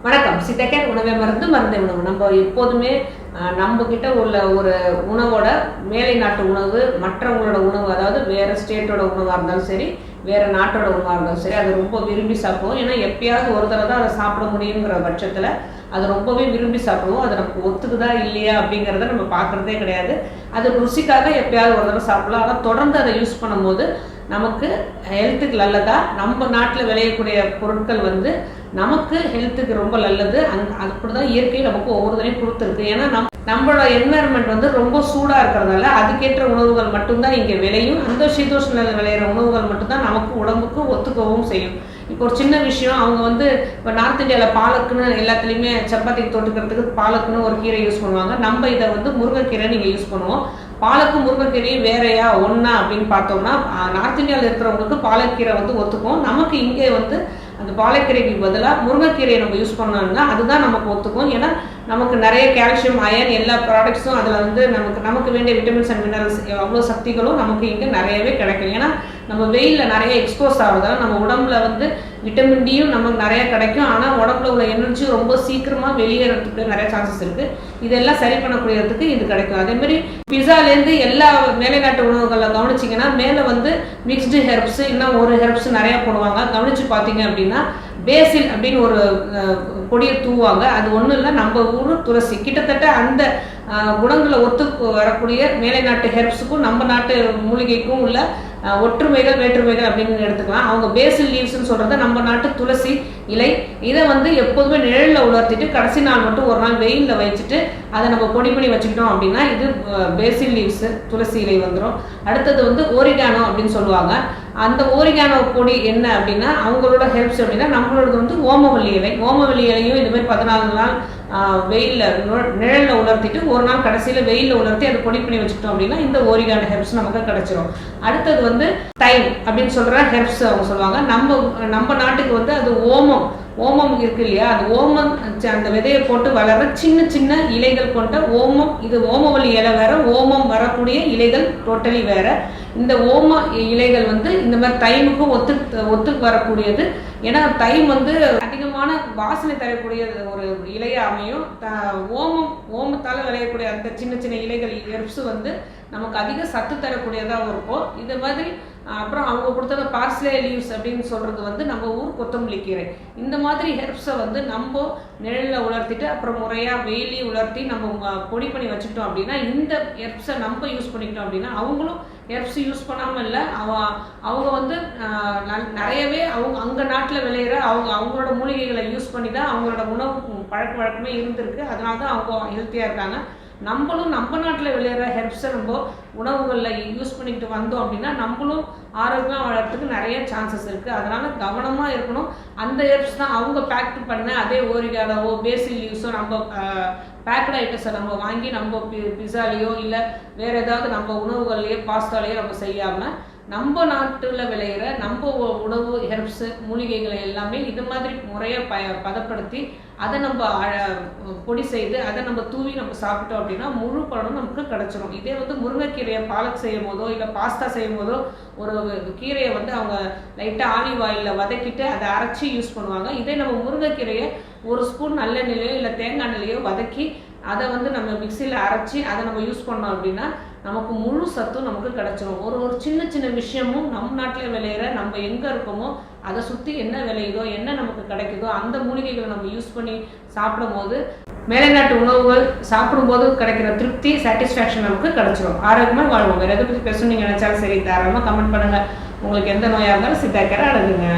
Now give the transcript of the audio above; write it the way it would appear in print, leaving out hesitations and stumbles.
வணக்கம். சித்தக்கேர் உணவே மருந்து மருந்தை உணவு. நம்ம எப்போதுமே நம்ம கிட்ட உள்ள ஒரு உணவோட மேலை நாட்டு உணவு மற்றவங்களோட உணவு, அதாவது வேற ஸ்டேட்டோட உணவாக இருந்தாலும் சரி, வேற நாட்டோட உணவாக இருந்தாலும் சரி, அதை ரொம்ப விரும்பி சாப்பிடுவோம். ஏன்னா எப்பயாவது ஒரு தடவை தான் அதை சாப்பிட முடியுங்கிற பட்சத்தில் அதை ரொம்பவே விரும்பி சாப்பிடுவோம். அது நமக்கு ஒத்துக்குதா இல்லையா அப்படிங்கிறத நம்ம பார்க்குறதே கிடையாது. அது ருசிக்காக எப்பயாவது ஒரு தடவை சாப்பிடலாம். ஆனால் தொடர்ந்து அதை யூஸ் பண்ணும்போது நமக்கு ஹெல்த்துக்கு நல்லதா, நம்ம நாட்டில் விளையக்கூடிய பொருட்கள் நமக்கு ஹெல்த்துக்கு ரொம்ப நல்லது. அப்படிதான் இயற்கை நமக்கு ஒவ்வொருத்தரையும் கொடுத்துருக்கு. ஏன்னா நம்மளோட என்வாயர்மெண்ட் ரொம்ப சூடாக இருக்கிறதால அதுக்கேற்ற உணவுகள் மட்டும்தான் இங்கே விளையும். அந்த சீதோஷ்ண நிலையில் விளையிற உணவுகள் மட்டும்தான் நமக்கு உடம்புக்கு ஒத்துக்கவும் செய்யும். இப்போ ஒரு சின்ன விஷயம், அவங்க இப்போ நார்த் இந்தியாவில் பாலக்குன்னு எல்லாத்துலேயுமே சப்பாத்திக்கு தொட்டுக்கிறதுக்கு பாலக்குன்னு ஒரு கீரை யூஸ் பண்ணுவாங்க. நம்ம இதை முருங்கைக்கீரை நீங்கள் யூஸ் பண்ணுவோம். பாலக்கும் முருங்கைக்கீரையும் வேறையா ஒன்றா அப்படின்னு பார்த்தோம்னா, நார்த் இந்தியாவில் இருக்கிறவங்களுக்கு பாலக்கீரை ஒத்துக்கும். நமக்கு இங்கே அந்த பாலக்கீரைக்கு பதிலாக முருங்கைக்கீரையை நம்ம யூஸ் பண்ணோம்னா அதுதான் நமக்கு ஒத்துக்கும். ஏன்னா நமக்கு நிறைய கால்சியம், அயன் எல்லா ப்ராடக்ட்ஸும் அதில் நமக்கு வேண்டிய விட்டமின்ஸ் அண்ட் மினரல்ஸ் அவ்வளோ சக்திகளும் நமக்கு இங்கே நிறையவே கிடைக்கும். ஏன்னா நம்ம வெயிலில் நிறைய எக்ஸ்போஸ் ஆகுறதால நம்ம உடம்புல விட்டமின் டியும் நமக்கு நிறைய கிடைக்கும். ஆனால் உடம்புல உள்ள எனர்ஜி ரொம்ப சீக்கிரமாக வெளியேறதுக்கு நிறைய சான்சஸ் இருக்குது. இதெல்லாம் சரி பண்ணக்கூடியதுக்கு இது கிடைக்கும். அதேமாதிரி பிஸாலேருந்து எல்லா மேலை நாட்டு உணவுகளில் கவனிச்சிங்கன்னா மேலே மிக்ஸ்டு ஹெர்ப்ஸ், இன்னும் ஒரு ஹெர்ப்ஸ் நிறையா போடுவாங்க. கவனித்து பார்த்தீங்க அப்படின்னா பேசில் அப்படின்னு ஒரு பொடியை தூவாங்க. அது ஒன்றும் இல்லை, நம்ம ஊர் துளசி. கிட்டத்தட்ட அந்த குணங்களை ஒத்து வரக்கூடிய மேலை நாட்டு ஹெர்ப்ஸுக்கும் நம்ம நாட்டு மூலிகைக்கும் உள்ள ஒற்றுமைகள் வேற்றுமைகள் அப்படின்னு எடுத்துக்கலாம். அவங்க பேசில் லீவ்ஸ்ன்னு சொல்கிறத நம்ம நாட்டு துளசி இலை. இதை எப்போதுமே நிழலில் உலர்த்திட்டு கடைசி நாள் மட்டும் ஒரு நாள் வெயிலில் வச்சுட்டு அதை நம்ம பொடி பண்ணி வச்சுக்கிட்டோம் அப்படின்னா இது பேசில் லீவ்ஸு, துளசி இலை வந்துடும். அடுத்தது ஓரிகானோ அப்படின்னு சொல்லுவாங்க. அந்த ஓரிகானோ பொடி என்ன அப்படின்னா அவங்களோட ஹெல்ப்ஸ் அப்படின்னா நம்மளோட ஓமவல்லி இலை. ஓமவல்லி இலையும் இதுமாதிரி 14 நாள் வெயிலில் நிழலில் உலர்த்திட்டு ஒரு நாள் கடைசியில் வெயிலில் உலர்த்தி அதை பொடி பண்ணி வச்சுக்கிட்டோம் அப்படின்னா இந்த ஓரிகானோ ஹெர்ப்ஸ் நமக்கு கிடைச்சிரும். அடுத்தது தைம் அப்படின்னு சொல்கிற ஹெர்ப்ஸ் அவங்க சொல்லுவாங்க. நம்ம நாட்டுக்கு அது ஓமம் இருக்கு இல்லையா, அது ஓமம் அந்த விதையை போட்டு வளர்ற சின்ன சின்ன இலைகள் கொண்ட ஓமம். இது ஓமவல்லி இலை வேற, ஓமம் வரக்கூடிய இலைகள் டோட்டலி வேற. இந்த ஓம இலைகள் இந்த மாதிரி தைமுக்கும் ஒத்து வரக்கூடியது. ஏன்னா தைம் அதிகமான வாசனை தரக்கூடிய ஒரு இலையா அமையும். ஓமத்தால் விளையக்கூடிய அந்த சின்ன சின்ன இலைகள் ஹெர்ப்ஸ் நமக்கு அதிக சத்து தரக்கூடியதாக இருக்கும். இது மாதிரி அப்புறம் அவங்க கொடுத்தது பார்ஸ்லே லீவ்ஸ் அப்படின்னு சொல்கிறது நம்ம ஊர் கொத்தமல்லி கீரை. இந்த மாதிரி ஹெர்ப்ஸை நம்ம நிழலில் உலர்த்திட்டு அப்புறம் முறையாக வெயிலையும் உலர்த்தி நம்ம பொடி பண்ணி வச்சுக்கிட்டோம் அப்படின்னா இந்த ஹெர்ப்ஸை நம்ம யூஸ் பண்ணிக்கிட்டோம் அப்படின்னா அவங்களும் ஹெர்ப்ஸ் யூஸ் பண்ணாமல் இல்லை, அவங்க நிறையவே அங்கே நாட்டில் விளையிற அவங்களோட மூலிகைகளை யூஸ் பண்ணி தான் அவங்களோட உணவு பழக்க வழக்கமே இருந்திருக்கு. அதனால தான் அவங்க ஹெல்த்தியாக இருக்காங்க. நம்மளும் நம்ம நாட்டில் விளையிற ஹெர்ப்ஸை நம்ம உணவுகளில் யூஸ் பண்ணிக்கிட்டு வந்தோம் அப்படின்னா நம்மளும் ஆரோக்கியமாக வளர்கிறதுக்கு நிறைய சான்சஸ் இருக்குது. அதனால் கவனமாக இருக்கணும். அந்த ஹெர்ப்ஸ் தான் அவங்க பேக்டு பண்ண அதே ஓரிகானோவோ பேசில் லீவ்ஸோ நம்ம பேக்கட் ஐட்டம்ஸை நம்ம வாங்கி நம்ம பிஸாலேயோ இல்லை வேறு ஏதாவது நம்ம உணவுகள்லையோ பாஸ்தாலேயோ நம்ம செய்யாமல் நம்ம நாட்டில் விளையிற நம்ம உணவு ஹெர்ப்ஸு மூலிகைகளை எல்லாமே இது மாதிரி முறையாக பதப்படுத்தி அதை நம்ம பொடி செய்து அதை நம்ம தூவி நம்ம சாப்பிட்டோம் அப்படின்னா முழு பலனும் நமக்கு கிடைச்சிரும். இதே முருங்கைக்கீரையை பாலக் செய்யும் போதோ இல்லை பாஸ்தா செய்யும் போதோ ஒரு கீரையை அவங்க லைட்டாக ஆலிவ் ஆயிலில் வதக்கிட்டு அதை அரைச்சி யூஸ் பண்ணுவாங்க. இதே நம்ம முருங்கைக்கீரையை ஒரு ஸ்பூன் நல்லெண்ணெயிலையோ இல்லை தேங்காய் எண்ணெயிலையோ வதக்கி அதை நம்ம மிக்சியில் அரைச்சி அதை நம்ம யூஸ் பண்ணோம் அப்படின்னா நமக்கு முழு சத்தும் நமக்கு கிடைச்சிரும். ஒரு சின்ன சின்ன விஷயமும் நம்ம நாட்டில் விளையிற நம்ம எங்கே இருக்கோமோ அதை சுற்றி என்ன விளையுதோ என்ன நமக்கு கிடைக்குதோ அந்த மூலிகைகளை நம்ம யூஸ் பண்ணி சாப்பிடும் போது மேலை நாட்டு உணவுகள் சாப்பிடும்போது கிடைக்கிற திருப்தி, சாட்டிஸ்ஃபேக்ஷன் நமக்கு கிடைச்சிரும். ஆரோக்கியமாக வாழ்வோம். வேறு எதை பற்றி பேசணும்னு நீங்கள் நினச்சாலும் சரி, தாராளமாக கமெண்ட் பண்ணுங்கள். உங்களுக்கு எந்த நோயாக இருந்தாலும் சித்தாக்கரை அணுகுங்க.